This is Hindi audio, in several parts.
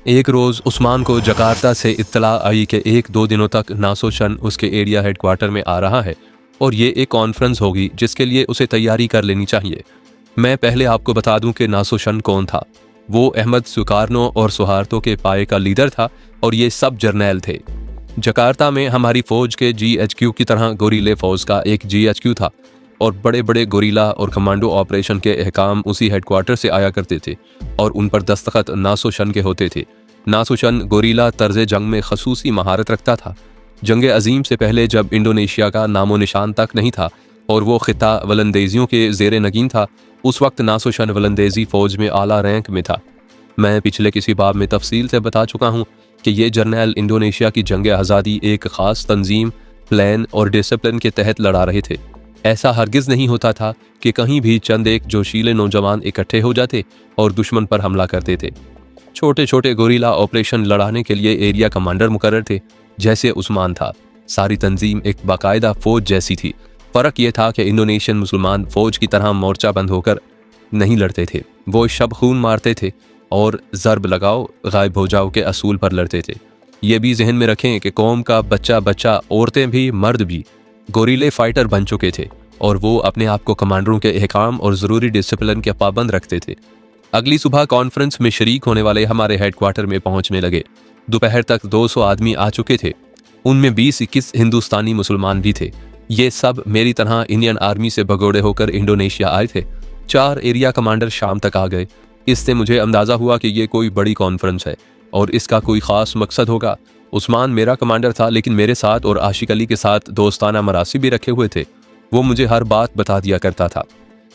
एक रोज़ उस्मान को जकार्ता से इत्तला आई कि 1-2 दिनों तक नासोशन उसके एरिया हेडक्वार्टर में आ रहा है और ये एक कॉन्फ्रेंस होगी जिसके लिए उसे तैयारी कर लेनी चाहिए। मैं पहले आपको बता दूं कि नासोशन कौन था। वो अहमद सुकार्नो और सुहार्तो के पाए का लीडर था और ये सब जर्नैल थे। जकार्ता में हमारी फ़ौज के GHQ की तरह गोरीले फ़ौज का एक GHQ था और बड़े बड़े गोरीला और कमांडो ऑपरेशन के अहकाम उसी हेडक्वार्टर से आया करते थे और उन पर दस्तखत नासोशन के होते थे। नासोशन गोरीला तर्ज जंग में खसूसी महारत रखता था। जंग अजीम से पहले जब इंडोनेशिया का नामो निशान तक नहीं था और वो खिता वलंदेजियों के ज़ेर नगीन था, उस वक्त नासोशन वलंदेजी फ़ौज में आला रैंक में था। मैं पिछले किसी बाब में तफसील से बता चुका हूँ कि ये जर्नैल इंडोनेशिया की जंग आज़ादी एक ख़ास तंजीम, प्लान और डिसिप्लिन के तहत लड़ा रहे थे। ऐसा हरगिज़ नहीं होता था कि कहीं भी चंद एक जोशीले नौजवान इकट्ठे हो जाते और दुश्मन पर हमला करते थे। छोटे छोटे गोरीला ऑपरेशन लड़ाने के लिए एरिया कमांडर मुकर्रर थे, जैसे उस्मान था। सारी तंजीम एक बाकायदा फ़ौज जैसी थी। फ़र्क ये था कि इंडोनेशियन मुसलमान फ़ौज की तरह मोर्चा बंद होकर नहीं लड़ते थे। वो शब खून मारते थे और ज़रब लगाओ गायब हो जाओ के असूल पर लड़ते थे। ये भी जहन में रखें कि कौम का बच्चा बच्चा, औरतें भी मर्द भी गोरीले फाइटर बन चुके थे और वो अपने आप को कमांडरों के अहकाम और ज़रूरी डिसिप्लिन के पाबंद रखते थे। अगली सुबह कॉन्फ्रेंस में शरीक होने वाले हमारे हेडक्वार्टर में पहुंचने लगे। दोपहर तक 200 आदमी आ चुके थे। उनमें 20-21 हिंदुस्तानी मुसलमान भी थे। ये सब मेरी तरह इंडियन आर्मी से भगोड़े होकर इंडोनेशिया आए थे। 4 एरिया कमांडर शाम तक आ गए। इससे मुझे अंदाज़ा हुआ कि ये कोई बड़ी कॉन्फ्रेंस है और इसका कोई ख़ास मकसद होगा। उस्मान मेरा कमांडर था, लेकिन मेरे साथ और आशिक अली के साथ दोस्ताना मरासी भी रखे हुए थे। वो मुझे हर बात बता दिया करता था,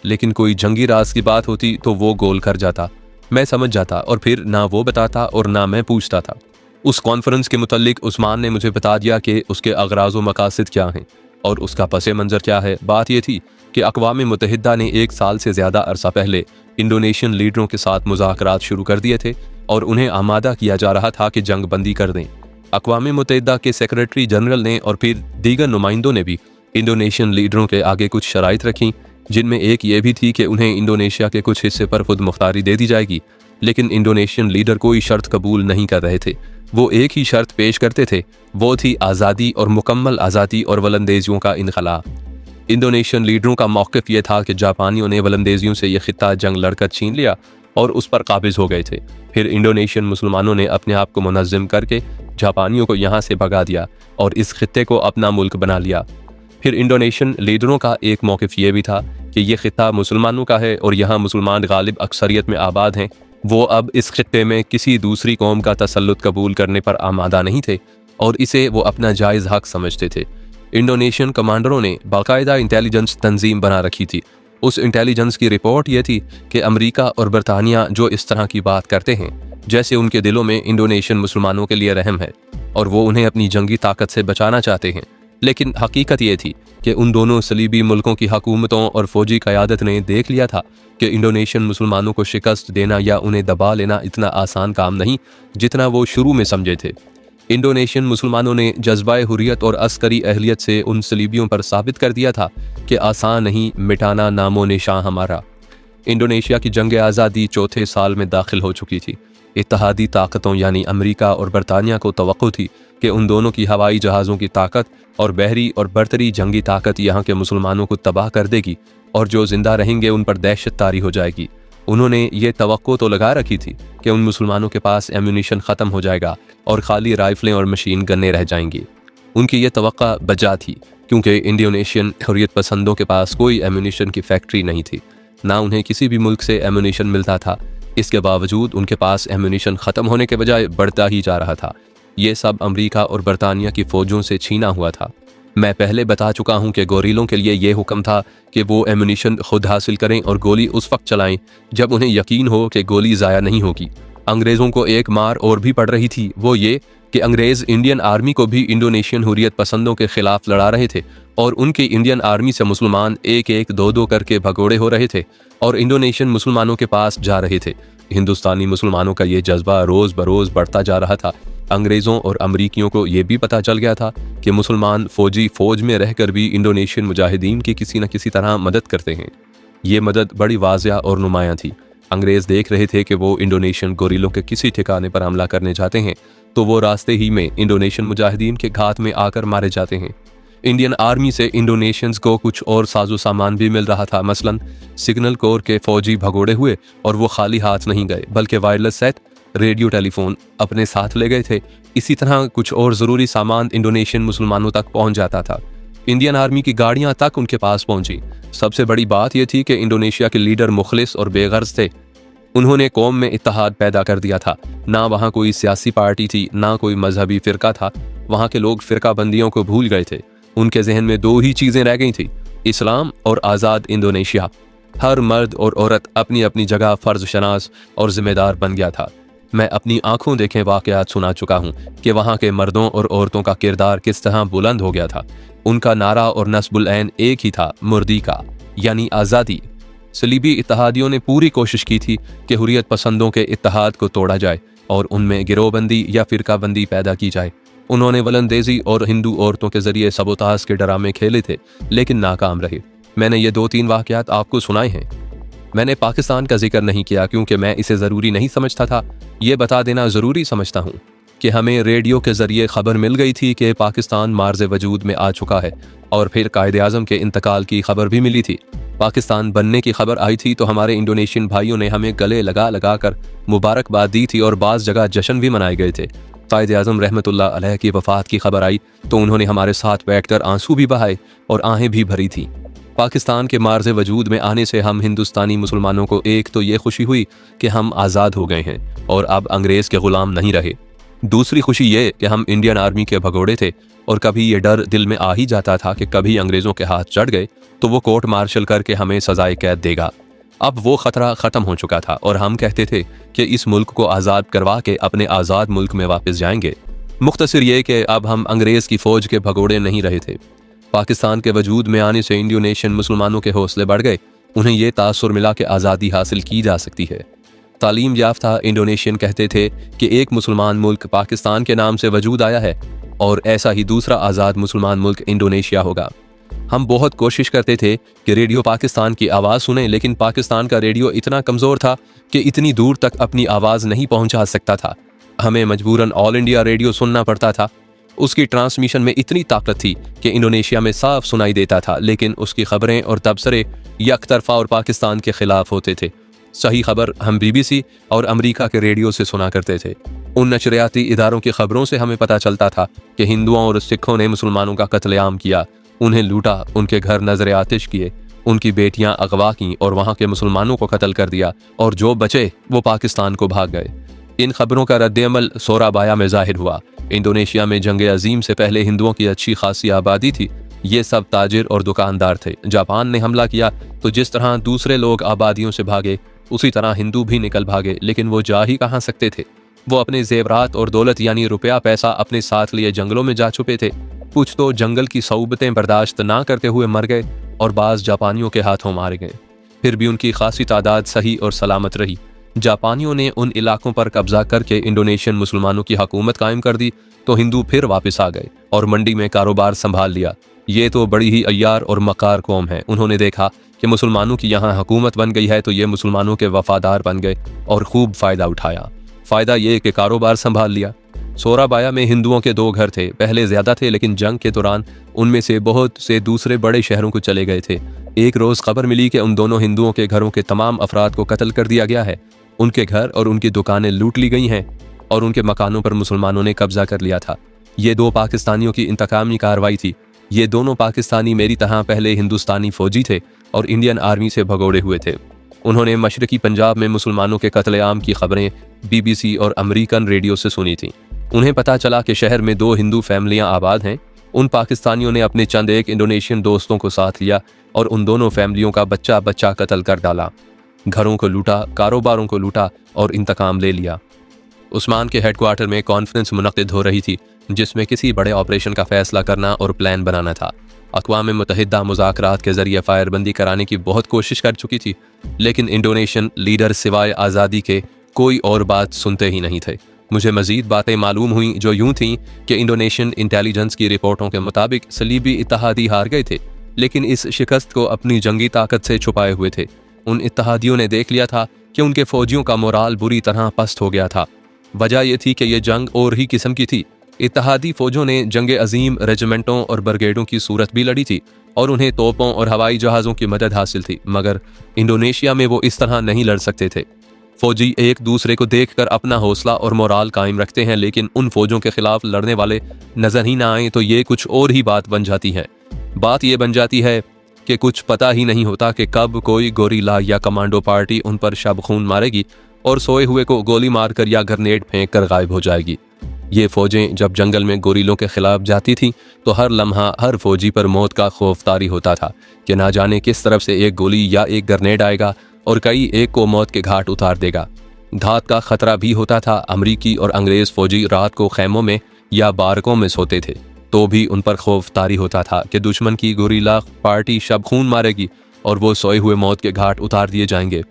लेकिन कोई जंगी राज की बात होती तो वो गोल कर जाता। मैं समझ जाता और फिर ना वो बताता और ना मैं पूछता था। उस कॉन्फ्रेंस के मुतल्लिक उस्मान ने मुझे बता दिया कि उसके अगराज़ व मकासद क्या हैं और उसका पस मंज़र क्या है। बात यह थी कि अक़वाम मुत्तहिदा ने 1 साल से ज़्यादा अरसा पहले इंडोनेशियन लीडरों के साथ मुज़ाकरात शुरू कर दिए थे और उन्हें आमादा किया जा रहा था कि जंग बंदी कर दें। अक़वाम मुत्तहिदा के सेक्रेटरी जनरल ने और फिर दीगर नुमाइंदों ने भी इंडोनेशियन लीडरों के आगे कुछ शराइत रखीं, जिनमें एक ये भी थी कि उन्हें इंडोनेशिया के कुछ हिस्से पर खुद मुख्तारी दे दी जाएगी। लेकिन इंडोनेशियन लीडर कोई शर्त कबूल नहीं कर रहे थे। वो एक ही शर्त पेश करते थे, वो थी आज़ादी और मुकम्मल आज़ादी और वलंदेजियों का इनखला। इंडोनेशियन लीडरों का मौक़िफ़ ये था कि जापानियों ने वलंदेजियों से यह खित्ता जंग लड़कर छीन लिया और उस पर काबिज़ हो गए थे। फिर इंडोनेशियन मुसलमानों ने अपने आप को मुनज़्ज़म करके जापानियों को यहाँ से भगा दिया और इस खित्ते को अपना मुल्क बना लिया। फिर इंडोनेशियन लीडरों का एक मौक़िफ़ ये भी था कि ये खित्ता मुसलमानों का है और यहाँ मुसलमान गालिब अक्सरियत में आबाद हैं। वो अब इस खित्ते में किसी दूसरी कौम का तसल्लुत कबूल करने पर आमादा नहीं थे और इसे वो अपना जायज़ हक समझते थे। इंडोनेशियन कमांडरों ने बाकायदा इंटेलिजेंस तंजीम बना रखी थी। उस इंटेलिजेंस की रिपोर्ट ये थी कि अमेरिका और बरतानिया जो इस तरह की बात करते हैं, जैसे उनके दिलों में इंडोनेशियन मुसलमानों के लिए रहम है और वो उन्हें अपनी जंगी ताकत से बचाना चाहते हैं। लेकिन हकीकत ये थी कि उन दोनों सलीबी मुल्कों की हुकूमतों और फौजी क़यादत ने देख लिया था कि इंडोनेशियन मुसलमानों को शिकस्त देना या उन्हें दबा लेना इतना आसान काम नहीं जितना वो शुरू में समझे थे। इंडोनेशियन मुसलमानों ने जज्बा हुर्रियत और अस्करी अहलियत से उन सलीबियों पर साबित कर दिया था कि आसान नहीं मिटाना नामो निशान हमारा। इंडोनेशिया की जंग आज़ादी चौथे साल में दाखिल हो चुकी थी। इत्तहादी ताकतों यानी अमेरिका और बरतानिया को तवक्को थी कि उन दोनों की हवाई जहाज़ों की ताकत और बहरी और बरतरी जंगी ताकत यहाँ के मुसलमानों को तबाह कर देगी और जो जिंदा रहेंगे उन पर दहशत तारी हो जाएगी। उन्होंने ये तवक्को तो लगा रखी थी कि उन मुसलमानों के पास एम्यूनिशन ख़त्म हो जाएगा और खाली राइफलें और मशीन गन्ने रह जाएंगी। उनकी ये तवक्का बजा थी क्योंकि इंडोनेशियन हुर्रियत पसंदों के पास कोई एम्यूनिशन की फैक्ट्री नहीं थी, ना उन्हें किसी भी मुल्क से एम्यूनिशन मिलता था। इसके बावजूद उनके पास एम्यूनिशन ख़त्म होने के बजाय बढ़ता ही जा रहा था। ये सब अमेरिका और बरतानिया की फ़ौजों से छीना हुआ था। मैं पहले बता चुका हूँ कि गोरीलों के लिए ये हुक्म था कि वो एम्यूनिशन खुद हासिल करें और गोली उस वक्त चलाएं जब उन्हें यकीन हो कि गोली ज़ाया नहीं होगी। अंग्रेज़ों को एक मार और भी पड़ रही थी, वो ये कि अंग्रेज़ इंडियन आर्मी को भी इंडोनेशियन हुर्रियत पसंदों के ख़िलाफ़ लड़ा रहे थे और उनकी इंडियन आर्मी से मुसलमान 1-1, 2-2 करके भगोड़े हो रहे थे और इंडोनेशियन मुसलमानों के पास जा रहे थे। हिंदुस्तानी मुसलमानों का ये जज्बा रोज़ बरोज़ बढ़ता जा रहा था। अंग्रेज़ों और अमरीकियों को ये भी पता चल गया था कि मुसलमान फ़ौजी फ़ौज में रहकर भी इंडोनेशियन मुजाहिदीन की किसी न किसी तरह मदद करते हैं। ये मदद बड़ी वाज़िया और नुमायाँ थी। अंग्रेज देख रहे थे कि वो इंडोनेशियन गोरिल्लों के किसी ठिकाने पर हमला करने जाते हैं तो वो रास्ते ही में इंडोनेशियन मुजाहिदीन के घात में आकर मारे जाते हैं। इंडियन आर्मी से इंडोनेशियंस को कुछ और साजो सामान भी मिल रहा था। मसलन सिग्नल कोर के फौजी भगोड़े हुए और वो खाली हाथ नहीं गए बल्कि वायरलेस सेट, रेडियो, टेलीफोन अपने साथ ले गए थे। इसी तरह कुछ और ज़रूरी सामान इंडोनेशियन मुसलमानों तक पहुंच जाता था। इंडियन आर्मी की गाड़ियां तक उनके पास पहुंची। सबसे बड़ी बात यह थी कि इंडोनेशिया के लीडर मुखलिस और बेगर्ज थे। उन्होंने कौम में इत्तेहाद पैदा कर दिया था। ना वहाँ कोई सियासी पार्टी थी, ना कोई मजहबी फ़िरका था। वहाँ के लोग फ़िरका बंदियों को भूल गए थे। उनके जहन में दो ही चीज़ें रह गई थी, इस्लाम और आज़ाद इंडोनेशिया। हर मर्द और औरत अपनी अपनी जगह फ़र्ज शनास और ज़िम्मेदार बन गया था। मैं अपनी आंखों देखे वाक़यात सुना चुका हूँ कि वहाँ के मर्दों और औरतों का किरदार किस तरह बुलंद हो गया था। उनका नारा और नस्बुल ऐन एक ही था, मुर्दी का, यानी आज़ादी। सलीबी इत्तेहादियों ने पूरी कोशिश की थी कि हुर्रियत पसंदों के इत्तेहाद को तोड़ा जाए और उनमें गिरोहबंदी या फ़िरकाबंदी पैदा की जाए। उन्होंने वलंदेजी और हिंदू औरतों के ज़रिए सबोताज के ड्रामे खेले थे, लेकिन नाकाम रहे। मैंने ये 2-3 वाक़यात आपको सुनाए हैं। मैंने पाकिस्तान का जिक्र नहीं किया क्योंकि मैं इसे ज़रूरी नहीं समझता था। ये बता देना ज़रूरी समझता हूँ कि हमें रेडियो के ज़रिए ख़बर मिल गई थी कि पाकिस्तान मार्ज़ वजूद में आ चुका है, और फिर कायदे आज़म के इंतकाल की खबर भी मिली थी। पाकिस्तान बनने की खबर आई थी तो हमारे इंडोनेशियन भाइयों ने हमें गले लगा लगा कर मुबारकबाद दी थी और बाज़ जगह जश्न भी मनाए गए थे। कायदे आज़म रहमतुल्लाह अलैह की वफ़ात की खबर आई तो उन्होंने हमारे साथ बैठकर आंसू भी बहाए और आहें भी भरी थी। पाकिस्तान के मार्ज़ वजूद में आने से हम हिंदुस्तानी मुसलमानों को एक तो ये खुशी हुई कि हम आज़ाद हो गए हैं और अब अंग्रेज़ के ग़ुलाम नहीं रहे। दूसरी खुशी ये कि हम इंडियन आर्मी के भगोड़े थे और कभी ये डर दिल में आ ही जाता था कि कभी अंग्रेज़ों के हाथ चढ़ गए तो वो कोर्ट मार्शल करके हमें सजाए कैद देगा। अब वो ख़तरा ख़त्म हो चुका था और हम कहते थे कि इस मुल्क को आज़ाद करवा के अपने आज़ाद मुल्क में वापस जाएंगे। मुख्तसर ये कि अब हम अंग्रेज़ की फ़ौज के भगोड़े नहीं रहे थे। पाकिस्तान के वजूद में आने से इंडोनेशियन मुसलमानों के हौसले बढ़ गए। उन्हें ये तासुर मिला कि आज़ादी हासिल की जा सकती है। तालीम याफ्ता इंडोनेशियन कहते थे कि एक मुसलमान मुल्क पाकिस्तान के नाम से वजूद आया है और ऐसा ही दूसरा आज़ाद मुसलमान मुल्क इंडोनेशिया होगा। हम बहुत कोशिश करते थे कि रेडियो पाकिस्तान की आवाज़ सुने, लेकिन पाकिस्तान का रेडियो इतना कमज़ोर था कि इतनी दूर तक अपनी आवाज़ नहीं पहुंचा सकता था। हमें मजबूरन ऑल इंडिया रेडियो सुनना पड़ता था। उसकी ट्रांसमिशन में इतनी ताकत थी कि इंडोनेशिया में साफ सुनाई देता था, लेकिन उसकी खबरें और तबसरे यकतरफा और पाकिस्तान के खिलाफ होते थे। सही खबर हम BBC और अमेरिका के रेडियो से सुना करते थे। उन नशरियाती इदारों की खबरों से हमें पता चलता था कि हिंदुओं और सिखों ने मुसलमानों का कत्लेआम किया, उन्हें लूटा, उनके घर नजर आतिश किए, उनकी बेटियां अगवा की और वहाँ के मुसलमानों को कत्ल कर दिया, और जो बचे वो पाकिस्तान को भाग गए। इन खबरों का रद्द-ए-अमल सोराबाया में जाहिर हुआ। इंडोनेशिया में जंग अजीम से पहले हिंदुओं की अच्छी खासी आबादी थी। ये सब ताजिर और दुकानदार थे। जापान ने हमला किया तो जिस तरह दूसरे लोग आबादियों से भागे उसी तरह हिंदू भी निकल भागे, लेकिन वो जा ही कहाँ सकते थे। वो अपने जेवरात और दौलत यानी रुपया पैसा अपने साथ लिए जंगलों में जा छुपे थे। कुछ तो जंगल की सऊबतें बर्दाश्त ना करते हुए मर गए और बाज़ जापानियों के हाथों मारे गए। फिर भी उनकी खासी तादाद सही और सलामत रही। जापानियों ने उन इलाकों पर कब्जा करके इंडोनेशियन मुसलमानों की हुकूमत कायम कर दी तो हिंदू फिर वापस आ गए और मंडी में कारोबार संभाल लिया। ये तो बड़ी ही अय्यार और मकार कौम है। उन्होंने देखा कि मुसलमानों की यहाँ हुकूमत बन गई है तो ये मुसलमानों के वफादार बन गए और खूब फ़ायदा उठाया। फ़ायदा ये कि कारोबार संभाल लिया। सोराबाया में हिंदुओं के 2 घर थे। पहले ज़्यादा थे, लेकिन जंग के दौरान उनमें से बहुत से दूसरे बड़े शहरों को चले गए थे। एक रोज़ खबर मिली कि उन दोनों हिंदुओं के घरों के तमाम अफराद को कत्ल कर दिया गया है। उनके घर और उनकी दुकानें लूट ली गई हैं और उनके मकानों पर मुसलमानों ने कब्जा कर लिया था। ये 2 पाकिस्तानियों की इंतकामी कार्रवाई थी। ये दोनों पाकिस्तानी मेरी तरह पहले हिंदुस्तानी फौजी थे और इंडियन आर्मी से भगोड़े हुए थे। उन्होंने मशरकी पंजाब में मुसलमानों के कत्लेआम की खबरें BBC और अमेरिकन रेडियो से सुनी थी। उन्हें पता चला कि शहर में 2 हिंदू फैमिलियां आबाद हैं। उन पाकिस्तानियों ने अपने चंद एक इंडोनेशियन दोस्तों को साथ लिया और उन दोनों फैमिलियों का बच्चा बच्चा कत्ल कर डाला। घरों को लूटा, कारोबारों को लूटा और इंतकाम ले लिया। उस्मान के हेडक्वार्टर में कॉन्फ्रेंस मुनक्किद हो रही थी जिसमें किसी बड़े ऑपरेशन का फैसला करना और प्लान बनाना था। अक़वाम मुत्तहिदा मुज़ाकरात के ज़रिए फायरबंदी कराने की बहुत कोशिश कर चुकी थी, लेकिन इंडोनेशियन लीडर सिवाय आज़ादी के कोई और बात सुनते ही नहीं थे। मुझे मज़ीद बातें मालूम हुई जो यूं थीं कि इंडोनेशियन इंटेलिजेंस की रिपोर्टों के मुताबिक सलीबी इत्तेहादी हार गए थे, लेकिन इस शिकस्त को अपनी जंगी ताकत से छुपाए हुए थे। उन इत्तेहादियों ने देख लिया था कि उनके फौजियों का मोराल बुरी तरह पस्त हो गया था। वजह यह थी कि यह जंग और ही किस्म की थी। इत्तेहादी फौजों ने जंग अजीम रेजिमेंटों और ब्रिगेडों की सूरत भी लड़ी थी और उन्हें तोपों और हवाई जहाज़ों की मदद हासिल थी, मगर इंडोनेशिया में वो इस तरह नहीं लड़ सकते थे। फौजी एक दूसरे को देखकर अपना हौसला और मोराल कायम रखते हैं, लेकिन उन फौजों के खिलाफ लड़ने वाले नजर ही ना आए तो ये कुछ और ही बात बन जाती है। बात ये बन जाती है कि कुछ पता ही नहीं होता कि कब कोई गोरीला या कमांडो पार्टी उन पर शब खून मारेगी और सोए हुए को गोली मारकर या ग्रेनेड फेंक कर गायब हो जाएगी। ये फौजें जब जंगल में गोरीलों के खिलाफ जाती थीं तो हर लम्हा हर फौजी पर मौत का खौफ तारी होता था कि ना जाने किस तरफ से एक गोली या एक ग्रेनेड आएगा और कई एक को मौत के घाट उतार देगा। घात का खतरा भी होता था। अमरीकी और अंग्रेज फौजी रात को खैमों में या बारकों में सोते थे तो भी उन पर खौफ तारी होता था कि दुश्मन की गोरीला पार्टी शब खून मारेगी और वो सोए हुए मौत के घाट उतार दिए जाएंगे।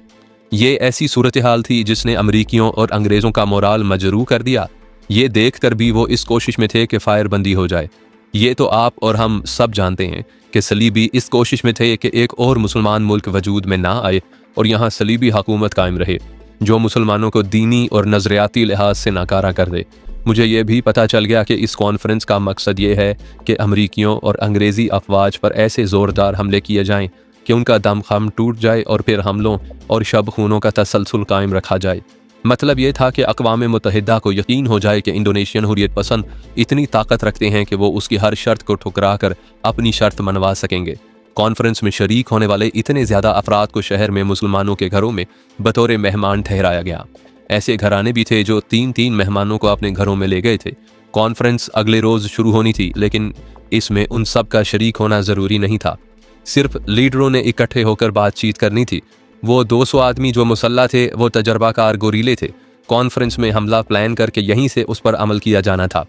ये ऐसी सूरत हाल थी जिसने अमरीकियों और अंग्रेज़ों का मोराल मजरूह कर दिया। ये देख कर भी वो इस कोशिश में थे कि फायरबंदी हो जाए। ये तो आप और हम सब जानते हैं कि सलीबी इस कोशिश में थे कि एक और मुसलमान मुल्क वजूद में ना आए और यहाँ सलीबी हुकूमत कायम रहे जो मुसलमानों को दीनी और नजरियाती लिहाज से नाकारा कर दे। मुझे ये भी पता चल गया कि इस कॉन्फ्रेंस का मकसद ये है कि अमरीकियों और अंग्रेज़ी अफवाज पर ऐसे ज़ोरदार हमले किए जाएं कि उनका दमखम टूट जाए और फिर हमलों और शब खूनों का तसलसल कायम रखा जाए। मतलब ये था कि अक़वाम मुत्तहिदा को यकीन हो जाए कि इंडोनेशियन हुर्रियत पसंद इतनी ताकत रखते हैं कि वो उसकी हर शर्त को ठुकरा कर अपनी शर्त मनवा सकेंगे। कॉन्फ्रेंस में शरीक होने वाले इतने ज़्यादा अफराद को शहर में मुसलमानों के घरों में बतौर मेहमान ठहराया गया। ऐसे घराने भी थे जो 3-3 मेहमानों को अपने घरों में ले गए थे। कॉन्फ्रेंस अगले रोज़ शुरू होनी थी, लेकिन इसमें उन सब का शरीक होना ज़रूरी नहीं था। सिर्फ लीडरों ने इकट्ठे होकर बातचीत करनी थी। वो 200 आदमी जो मुसल्ला थे वो तजर्बाकार गोरीले थे। कॉन्फ्रेंस में हमला प्लान करके यहीं से उस पर अमल किया जाना था।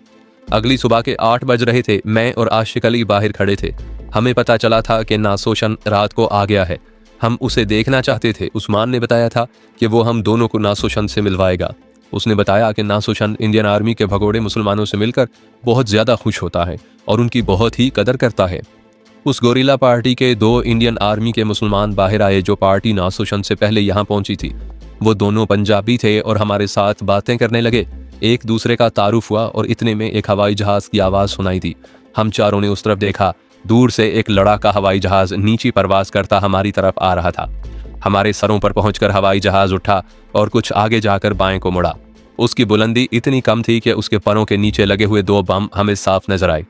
अगली सुबह के 8 बज रहे थे। मैं और आशिक अली बाहर खड़े थे। हमें पता चला था कि नासोशन रात को आ गया है। हम उसे देखना चाहते थे। उस्मान ने बताया था कि वो हम दोनों को नासोशन से मिलवाएगा। उसने बताया कि नासोशन इंडियन आर्मी के भगोड़े मुसलमानों से मिलकर बहुत ज़्यादा खुश होता है और उनकी बहुत ही कदर करता है। उस गोरिल्ला पार्टी के 2 इंडियन आर्मी के मुसलमान बाहर आए जो पार्टी नासोशन से पहले यहाँ पहुंची थी। वो दोनों पंजाबी थे और हमारे साथ बातें करने लगे। एक दूसरे का तारुफ हुआ और इतने में एक हवाई जहाज़ की आवाज़ सुनाई दी। हम चारों ने उस तरफ देखा। दूर से एक लड़ाका हवाई जहाज़ नीची परवाज करता हमारी तरफ आ रहा था। हमारे सरों पर पहुंचकर हवाई जहाज़ उठा और कुछ आगे जाकर बाएं को मुड़ा। उसकी बुलंदी इतनी कम थी कि उसके परों के नीचे लगे हुए 2 बम हमें साफ नजर आए।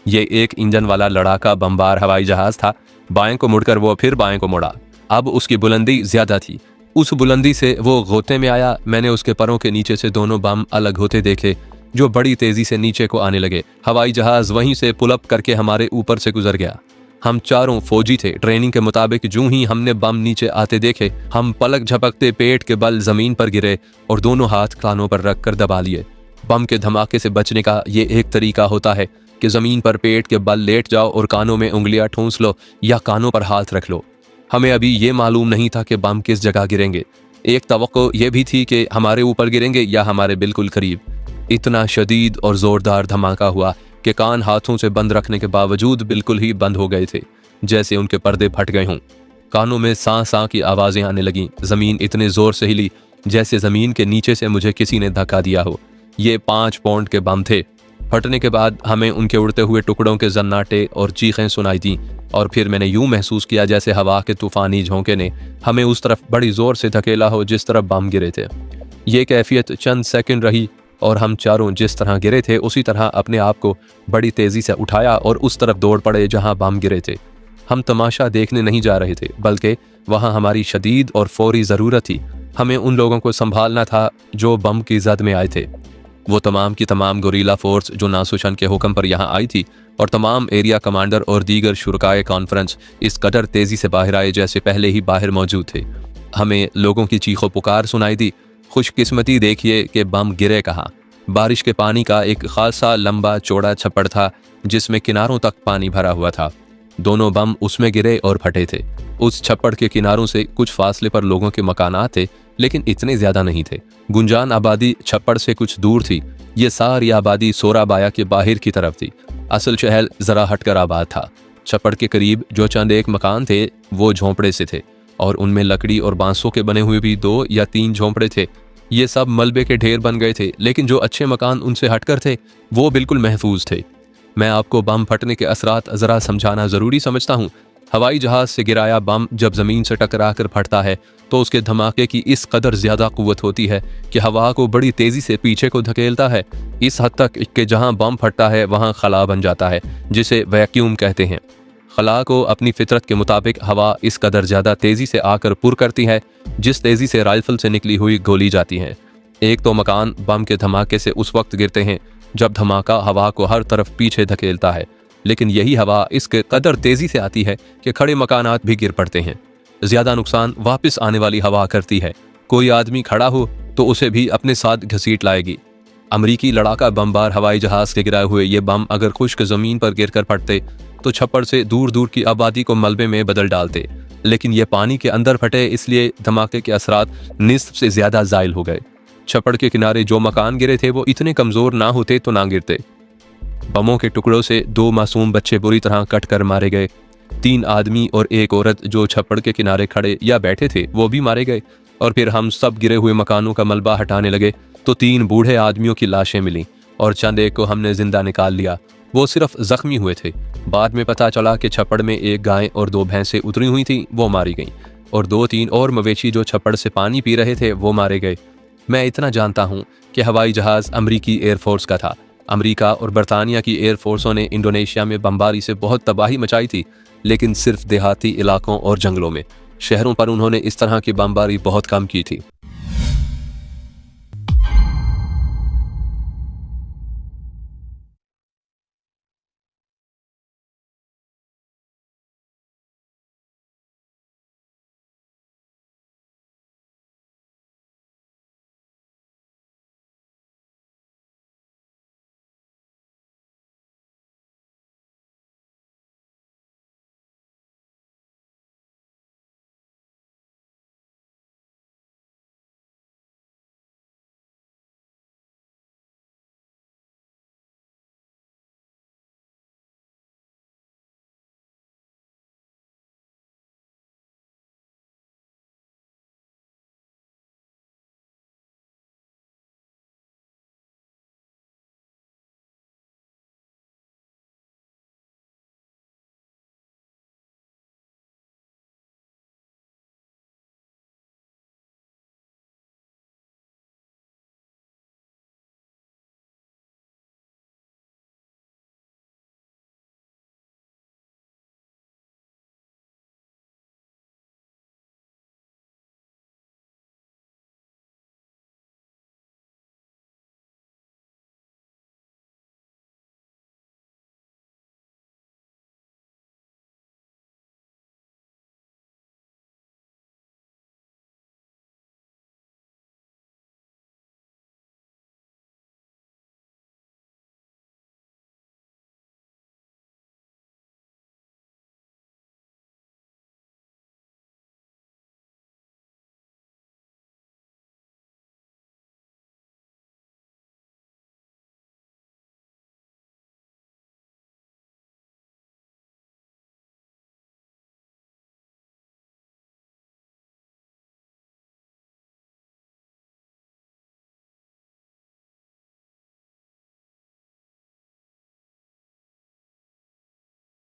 ये एक इंजन वाला लड़ाका बमबार हवाई जहाज़ था। बाएं को मुड़कर वो फिर बाएं को मुड़ा। अब उसकी बुलंदी ज्यादा थी। उस बुलंदी से वो गोते में आया। मैंने उसके परों के नीचे से दोनों बम अलग होते देखे जो बड़ी तेजी से नीचे को आने लगे। हवाई जहाज़ वहीं से पुलअप करके हमारे ऊपर से गुजर गया। हम चारों फौजी थे। ट्रेनिंग के मुताबिक जूं ही हमने बम नीचे आते देखे, हम पलक झपकते पेट के बल जमीन पर गिरे और दोनों हाथ कानों पर रखकर दबा लिए। बम के धमाके से बचने का ये एक तरीका होता है कि जमीन पर पेट के बल लेट जाओ और कानों में उंगलियां ठूंस लो या कानों पर हाथ रख लो। हमें अभी ये मालूम नहीं था कि बम किस जगह गिरेंगे। एक तवक्को ये भी थी कि हमारे ऊपर गिरेंगे या हमारे बिल्कुल करीब। इतना शदीद और जोरदार धमाका हुआ कि कान हाथों से बंद रखने के बावजूद बिल्कुल ही बंद हो गए थे, जैसे उनके पर्दे फट गए हों। कानों में सां सां की आवाज़ें आने लगीं। ज़मीन इतने ज़ोर से हिली जैसे ज़मीन के नीचे से मुझे किसी ने धक्का दिया हो। ये 5 पाउंड के बम थे। फटने के बाद हमें उनके उड़ते हुए टुकड़ों के जन्नाटे और चीखें सुनाई दी और फिर मैंने यूं महसूस किया जैसे हवा के तूफानी झोंके ने हमें उस तरफ बड़ी ज़ोर से धकेला हो जिस तरफ बम गिरे थे। ये कैफियत चंद सेकंड रही और हम चारों जिस तरह गिरे थे उसी तरह अपने आप को बड़ी तेज़ी से उठाया और उस तरफ दौड़ पड़े जहां बम गिरे थे। हम तमाशा देखने नहीं जा रहे थे, बल्कि वहां हमारी शदीद और फौरी ज़रूरत थी। हमें उन लोगों को संभालना था जो बम की जद में आए थे। वो तमाम की तमाम गोरीला फोर्स जो नासोशन के हुक्म पर यहाँ आई थी और तमाम एरिया कमांडर और दीगर शुरकाए कॉन्फ्रेंस इस कदर तेज़ी से बाहर आए जैसे पहले ही बाहर मौजूद थे। हमें लोगों की चीखों पुकार सुनाई दी। खुशकिस्मती देखिए कि बम गिरे कहाँ। बारिश के पानी का एक खासा लंबा चौड़ा छप्पड़ था जिसमें किनारों तक पानी भरा हुआ था। दोनों बम उसमें गिरे और फटे थे। उस छप्पड़ के किनारों से कुछ फासले पर लोगों के मकानात थे, लेकिन इतने ज्यादा नहीं थे। गुंजान आबादी छप्पड़ से कुछ दूर थी। ये सारी आबादी सोराबाया के बाहर की तरफ थी। असल शहर जरा हटकर आबाद था। छप्पड़ के करीब जो चंद एक मकान थे वो झोंपड़े से थे और उनमें लकड़ी और बांसों के बने हुए भी 2 या 3 झोंपड़े थे। ये सब मलबे के ढेर बन गए थे, लेकिन जो अच्छे मकान उनसे हटकर थे वो बिल्कुल महफूज थे। मैं आपको बम फटने के असरात ज़रा समझाना ज़रूरी समझता हूँ। हवाई जहाज़ से गिराया बम जब ज़मीन से टकरा कर फटता है तो उसके धमाके की इस कदर ज़्यादा क़ुव्वत होती है कि हवा को बड़ी तेज़ी से पीछे को धकेलता है, इस हद तक कि जहाँ बम फटता है वहाँ खला बन जाता है, जिसे वैक्यूम कहते हैं। खला को अपनी फितरत के मुताबिक हवा इस कदर ज़्यादा तेज़ी से आकर पुर करती है जिस तेज़ी से राइफल से निकली हुई गोली जाती है। एक तो मकान बम के धमाके से उस वक्त गिरते हैं जब धमाका हवा को हर तरफ पीछे धकेलता है, लेकिन यही हवा इसके कदर तेज़ी से आती है कि खड़े मकानात भी गिर पड़ते हैं। ज़्यादा नुकसान वापस आने वाली हवा करती है। कोई आदमी खड़ा हो तो उसे भी अपने साथ घसीट लाएगी। अमरीकी लड़ाका बमबार हवाई जहाज़ के गिराए हुए ये बम अगर खुश्क ज़मीन पर गिरकर फटते तो छप्पर से दूर दूर की आबादी को मलबे में बदल डालते, लेकिन ये पानी के अंदर फटे इसलिए धमाके के असरात निस्फ से ज़्यादा ज़ाइल हो गए। छप्पर के किनारे जो मकान गिरे थे वो इतने कमज़ोर ना होते तो ना गिरते। बमों के टुकड़ों से 2 मासूम बच्चे बुरी तरह कट कर मारे गए। 3 आदमी और 1 औरत जो छप्पड़ के किनारे खड़े या बैठे थे वो भी मारे गए। और फिर हम सब गिरे हुए मकानों का मलबा हटाने लगे तो 3 बूढ़े आदमियों की लाशें मिलीं और चंद एक को हमने जिंदा निकाल लिया। वो सिर्फ जख्मी हुए थे। बाद में पता चला कि छप्पड़ में 1 गाय और 2 भैंसें उतरी हुई थीं, वो मारी गईं, और 2-3 और मवेशी जो छप्पड़ से पानी पी रहे थे वो मारे गए। मैं इतना जानता हूँ कि हवाई जहाज़ अमरीकी एयरफोर्स का था। अमेरिका और बरतानिया की एयरफोर्सों ने इंडोनेशिया में बमबारी से बहुत तबाही मचाई थी, लेकिन सिर्फ देहाती इलाकों और जंगलों में। शहरों पर उन्होंने इस तरह की बमबारी बहुत कम की थी।